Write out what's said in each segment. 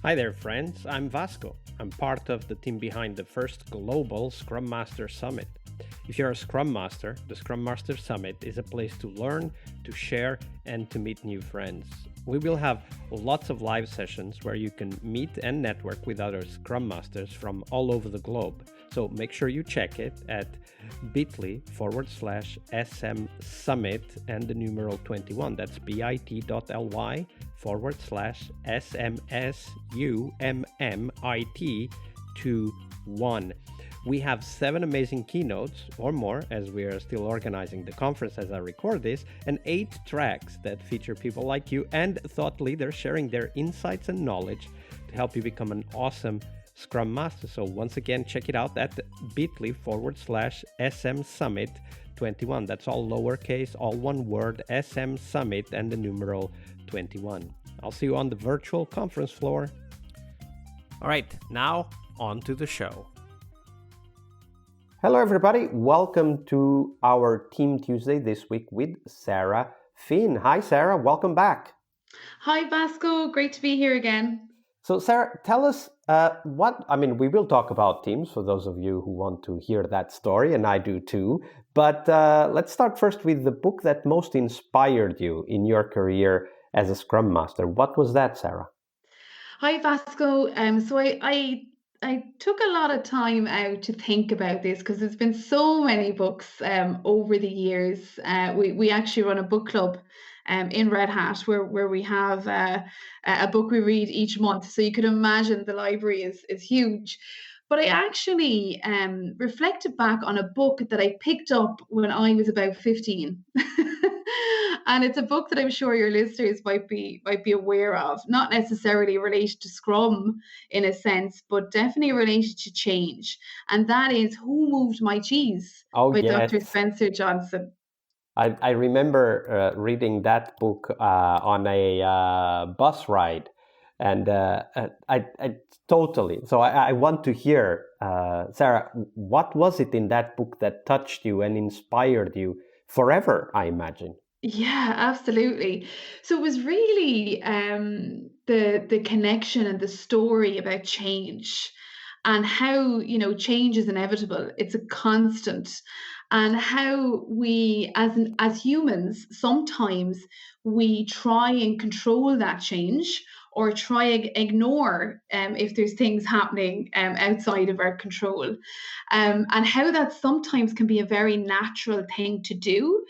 Hi there, friends. I'm Vasco. I'm part of the team behind the first global Scrum Master Summit. If you're a Scrum Master, the Scrum Master Summit is a place to learn, to share, and to meet new friends. We will have lots of live sessions where you can meet and network with other Scrum Masters from all over the globe. So make sure you check it at bit.ly/SM Summit and the numeral 21. That's bit.ly/SMSUMMIT21. We have 7 amazing keynotes or more, as we are still organizing the conference as I record this, and 8 tracks that feature people like you and thought leaders sharing their insights and knowledge to help you become an awesome Scrum Master. So once again, check it out at bit.ly/SM Summit 21. That's all lowercase, all one word, SM Summit and the numeral 21. I'll see you on the virtual conference floor. All right, now on to the show. Hello, everybody. Welcome to our Team Tuesday this week with Sarah Finn. Hi, Sarah. Welcome back. Hi, Vasco. Great to be here again. So, Sarah, tell us we will talk about teams for those of you who want to hear that story, and I do too. But let's start first with the book that most inspired you in your career as a Scrum Master. What was that, Sarah? Hi, Vasco. So I took a lot of time out to think about this because there's been so many books over the years. We actually run a book club in Red Hat where we have a book we read each month. So you can imagine the library is huge. But I actually reflected back on a book that I picked up when I was about 15. And it's a book that I'm sure your listeners might be aware of, not necessarily related to Scrum in a sense, but definitely related to change. And that is Who Moved My Cheese by Yes. Dr. Spencer Johnson. I remember reading that book on a bus ride, and I totally. So I want to hear, Sarah, what was it in that book that touched you and inspired you forever, I imagine? Yeah, absolutely. So it was really the connection and the story about change and how, change is inevitable. It's a constant. And how we as humans sometimes we try and control that change or try and ignore if there's things happening outside of our control, and how that sometimes can be a very natural thing to do.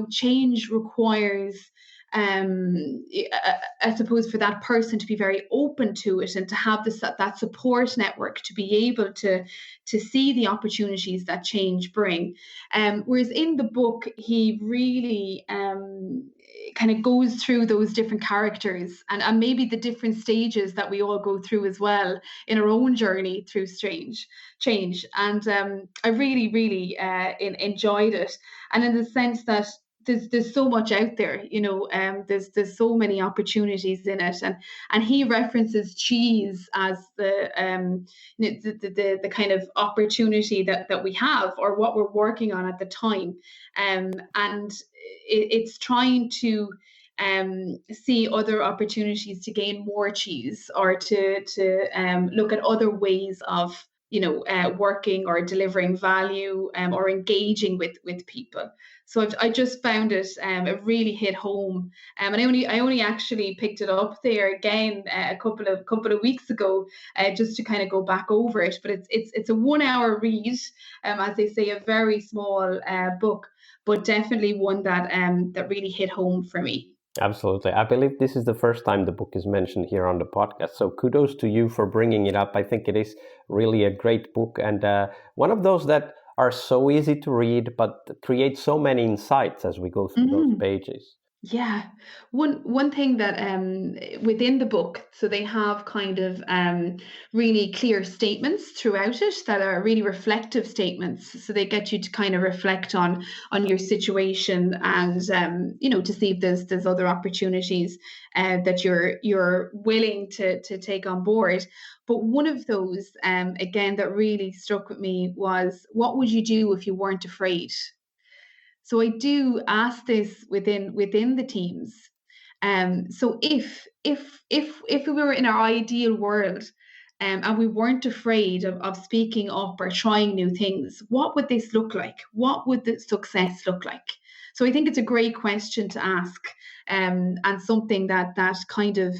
Change requires, I suppose, for that person to be very open to it and to have that support network to be able to see the opportunities that change bring. Whereas in the book, he really kind of goes through those different characters and maybe the different stages that we all go through as well in our own journey through change. And I really, really enjoyed it. And in the sense that there's so much out there, there's so many opportunities in it, and he references cheese as the kind of opportunity that we have or what we're working on at the time, and it's trying to see other opportunities to gain more cheese or to look at other ways of working or delivering value or engaging with people. So I just found it really hit home, and I only actually picked it up there again a couple of weeks ago, just to kind of go back over it. But it's a 1-hour read, as they say, a very small book, but definitely one that that really hit home for me. Absolutely. I believe this is the first time the book is mentioned here on the podcast. So kudos to you for bringing it up. I think it is really a great book and one of those that are so easy to read, but create so many insights as we go through those pages. Yeah. One thing that within the book, so they have kind of really clear statements throughout it that are really reflective statements. So they get you to kind of reflect on your situation and to see if there's other opportunities that you're willing to take on board. But one of those again that really struck with me was, what would you do if you weren't afraid? So I do ask this within the teams, So if we were in our ideal world, and we weren't afraid of speaking up or trying new things, what would this look like? What would the success look like? So I think it's a great question to ask, and something that kind of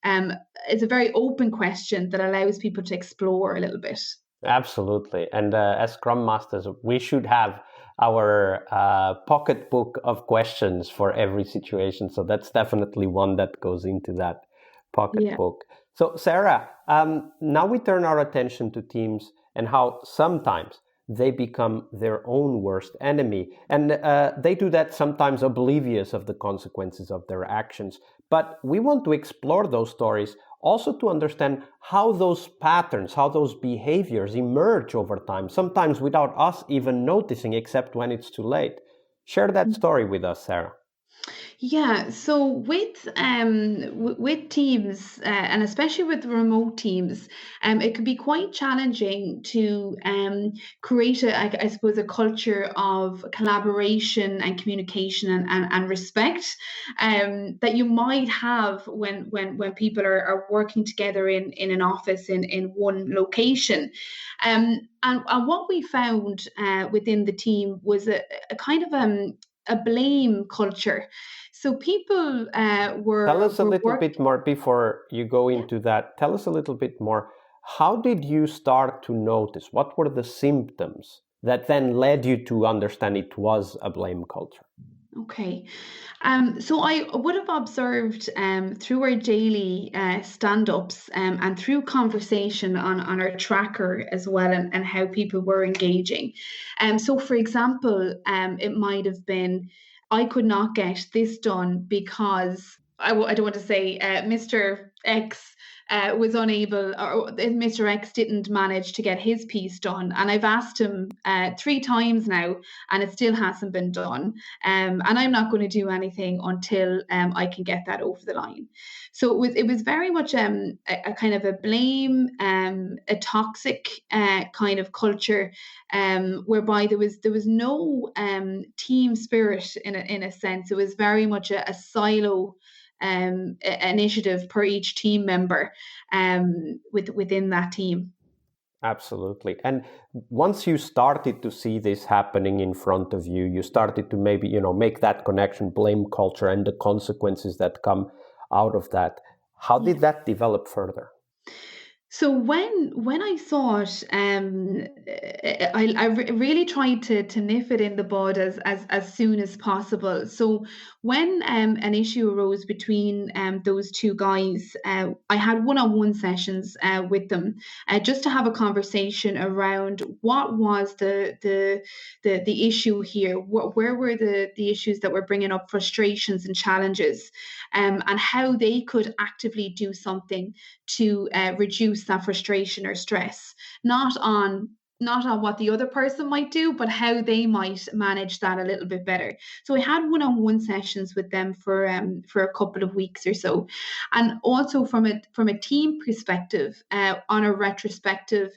um, is a very open question that allows people to explore a little bit. Absolutely. And as Scrum Masters, we should have our pocketbook of questions for every situation. So that's definitely one that goes into that Yeah. pocketbook. So, Sarah, now we turn our attention to teams and how sometimes they become their own worst enemy. And they do that sometimes oblivious of the consequences of their actions. But we want to explore those stories also to understand how those patterns, how those behaviors emerge over time, sometimes without us even noticing, except when it's too late. Share that story with us, Sarah. Yeah, so with teams, and especially with remote teams, it can be quite challenging to create I suppose, a culture of collaboration and communication and respect, that you might have when people are working together in an office in one location. And what we found within the team was a kind of a blame culture. So people Tell us a were little work. bit more before you go Yeah. into that. Tell us a little bit more. How did you start to notice? What were the symptoms that then led you to understand it was a blame culture? Okay. So I would have observed through our daily stand-ups, and through conversation on our tracker as well, and how people were engaging. So for example, it might have been, I could not get this done because I don't want to say Mr. X was unable, or Mr. X didn't manage to get his piece done. And I've asked him 3 times now, and it still hasn't been done. And I'm not going to do anything until I can get that over the line. So it was very much a kind of a blame, a toxic kind of culture, whereby there was no team spirit in a sense. It was very much a silo initiative per each team member within that team. Absolutely. And once you started to see this happening in front of you, you started to maybe, make that connection, blame culture and the consequences that come out of that. How Yeah. did that develop further? So when I saw it, I really tried to nip it in the bud as soon as possible. So when an issue arose between those two guys, I had one-on-one sessions with them, just to have a conversation around what was the issue here, where were the issues that were bringing up frustrations and challenges, and how they could actively do something to reduce that frustration or stress, not on what the other person might do, but how they might manage that a little bit better. So I had one-on-one sessions with them for a couple of weeks or so, and also from a team perspective, on a retrospective,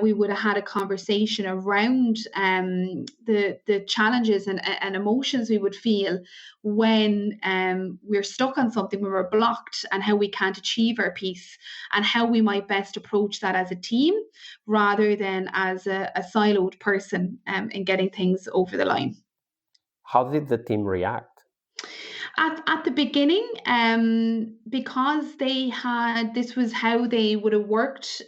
we would have had a conversation around the challenges and emotions we would feel when we're stuck on something, when we're blocked, and how we can't achieve our piece, and how we might best approach that as a team rather than as a siloed person, in getting things over the line. How did the team react? At the beginning, because they had this was how they would have worked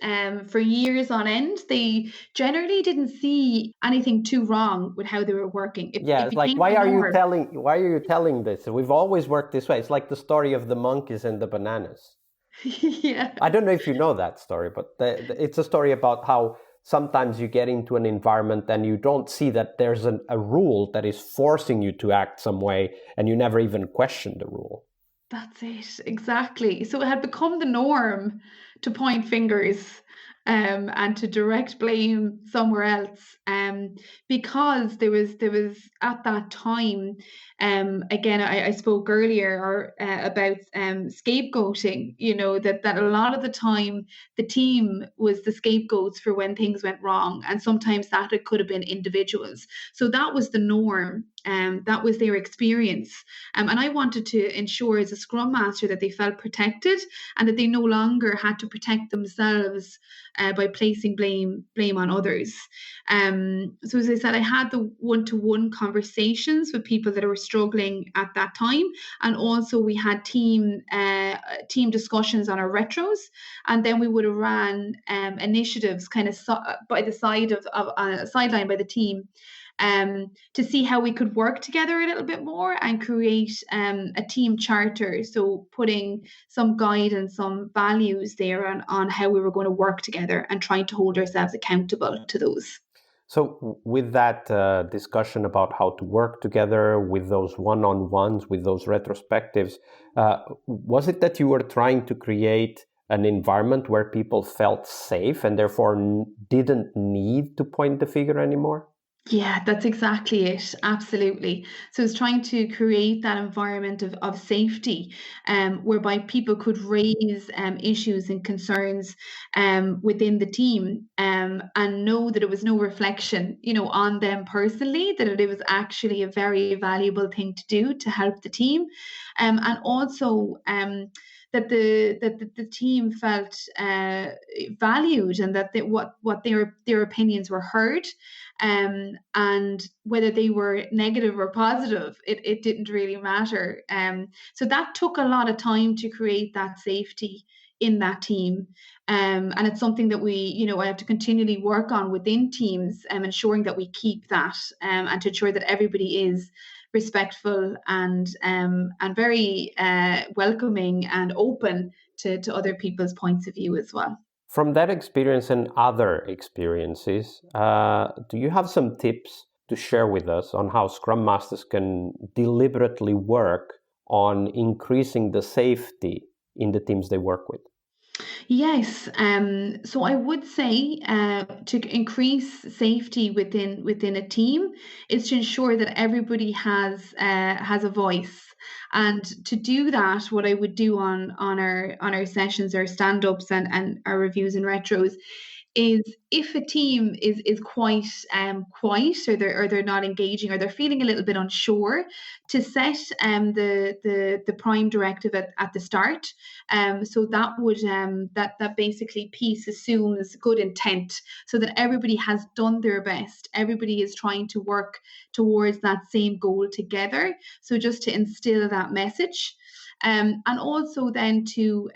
for years on end, they generally didn't see anything too wrong with how they were working. Yeah, It it's like became the norm. why are you telling this? We've always worked this way. It's like the story of the monkeys and the bananas. Yeah. I don't know if you know that story, but it's a story about how sometimes you get into an environment and you don't see that there's a rule that is forcing you to act some way, and you never even question the rule. That's it, exactly. So it had become the norm to point fingers, and to direct blame somewhere else, because there was at that time, again, I spoke earlier about scapegoating. That a lot of the time the team was the scapegoats for when things went wrong, and sometimes that it could have been individuals. So that was the norm That was their experience. And I wanted to ensure as a Scrum Master that they felt protected and that they no longer had to protect themselves by placing blame on others. So as I said, I had the one-to-one conversations with people that were struggling at that time, and also we had team discussions on our retros, and then we would have ran initiatives kind of by the side of sideline by the team, to see how we could work together a little bit more and create a team charter. So putting some guide and some values there on how we were going to work together and trying to hold ourselves accountable to those. So, with that discussion about how to work together, with those one-on-ones, with those retrospectives, was it that you were trying to create an environment where people felt safe and therefore didn't need to point the finger anymore? Yeah, that's exactly it. Absolutely. So it's trying to create that environment of safety, whereby people could raise issues and concerns within the team, and know that it was no reflection, on them personally, that it was actually a very valuable thing to do to help the team. And also that the team felt valued, and that what their opinions were heard, and whether they were negative or positive, it didn't really matter. So that took a lot of time to create that safety in that team. And it's something that I have to continually work on within teams, ensuring that we keep that, and to ensure that everybody is respectful and very welcoming and open to other people's points of view as well. From that experience and other experiences, do you have some tips to share with us on how Scrum Masters can deliberately work on increasing the safety in the teams they work with? Yes, so I would say to increase safety within a team is to ensure that everybody has a voice. And to do that, what I would do on our sessions, our stand-ups and our reviews and retros, is if a team is quite quiet, or they're not engaging, or they're feeling a little bit unsure, to set the prime directive at the start. So that would that basically piece assumes good intent, so that everybody has done their best, everybody is trying to work towards that same goal together. So just to instill that message. And also then to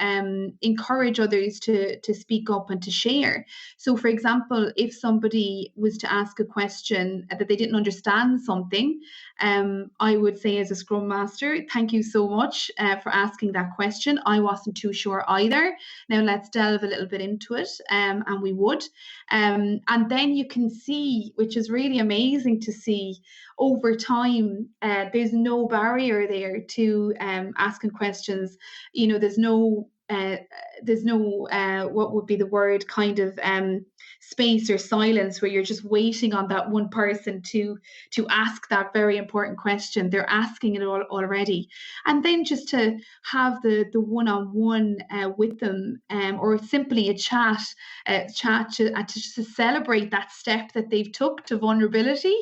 encourage others to speak up and to share. So, for example, if somebody was to ask a question that they didn't understand something, I would say as a Scrum Master, thank you so much for asking that question. I wasn't too sure either. Now let's delve a little bit into it, and we would. And then you can see, which is really amazing to see, over time, there's no barrier there to asking questions. There's no what would be the word, kind of space or silence, where you're just waiting on that one person to ask that very important question. They're asking it already. And then just to have the one-on-one with them, or simply a chat to celebrate that step that they've took to vulnerability,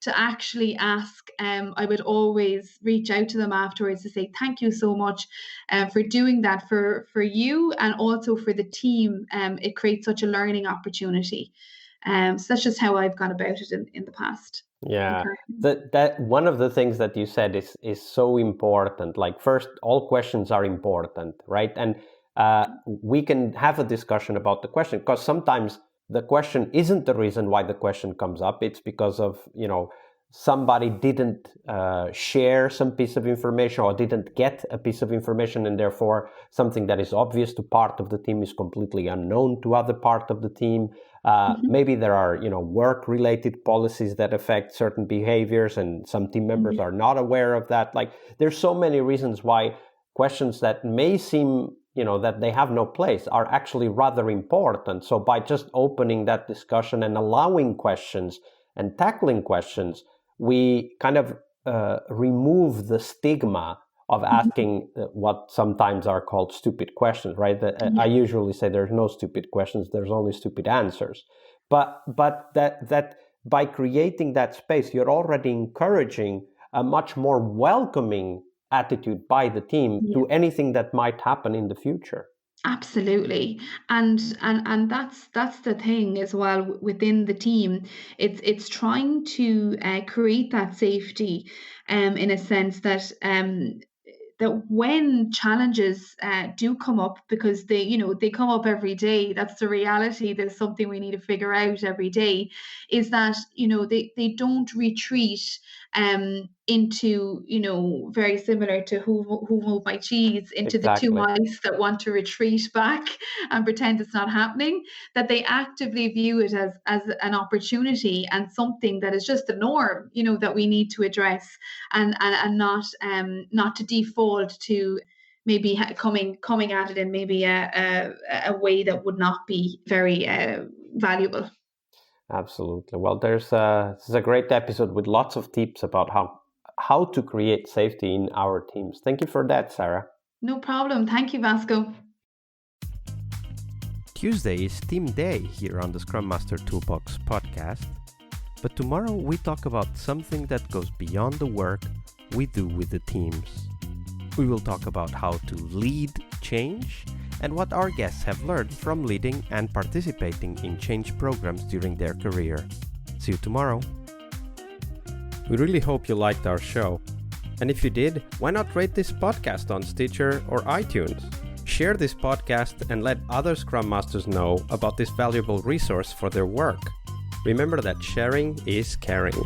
to actually ask. I would always reach out to them afterwards to say thank you so much for doing that for you and also for the team. It creates such a learning opportunity. So that's just how I've gone about it in the past. Yeah, that one of the things that you said is so important. Like, first, all questions are important, right? And we can have a discussion about the question, because sometimes the question isn't the reason why the question comes up. It's because of, somebody didn't share some piece of information, or didn't get a piece of information, and therefore something that is obvious to part of the team is completely unknown to other part of the team. Maybe there are, work-related policies that affect certain behaviors, and some team members are not aware of that. Like, there's so many reasons why questions that may seem, that they have no place, are actually rather important. So by just opening that discussion and allowing questions and tackling questions, we kind of remove the stigma of asking what sometimes are called stupid questions, right? I usually say there's no stupid questions, there's only stupid answers. But that by creating that space, you're already encouraging a much more welcoming attitude by the team to anything that might happen in the future. Absolutely. And that's the thing as well within the team. It's trying to create that safety in a sense that that when challenges do come up, because they come up every day, that's the reality, there's something we need to figure out every day, is that they don't retreat into very similar to who moved my cheese, into the two Exactly. mice that want to retreat back and pretend it's not happening, that they actively view it as an opportunity and something that is just the norm, that we need to address, and not to default to maybe coming at it in maybe a way that would not be very valuable. Absolutely. Well, this is a great episode with lots of tips about how to create safety in our teams. Thank you for that, Sarah. No problem. Thank you, Vasco. Tuesday is Team Day here on the Scrum Master Toolbox podcast. But tomorrow we talk about something that goes beyond the work we do with the teams. We will talk about how to lead change and what our guests have learned from leading and participating in change programs during their career. See you tomorrow. We really hope you liked our show. And if you did, why not rate this podcast on Stitcher or iTunes? Share this podcast and let other Scrum Masters know about this valuable resource for their work. Remember that sharing is caring.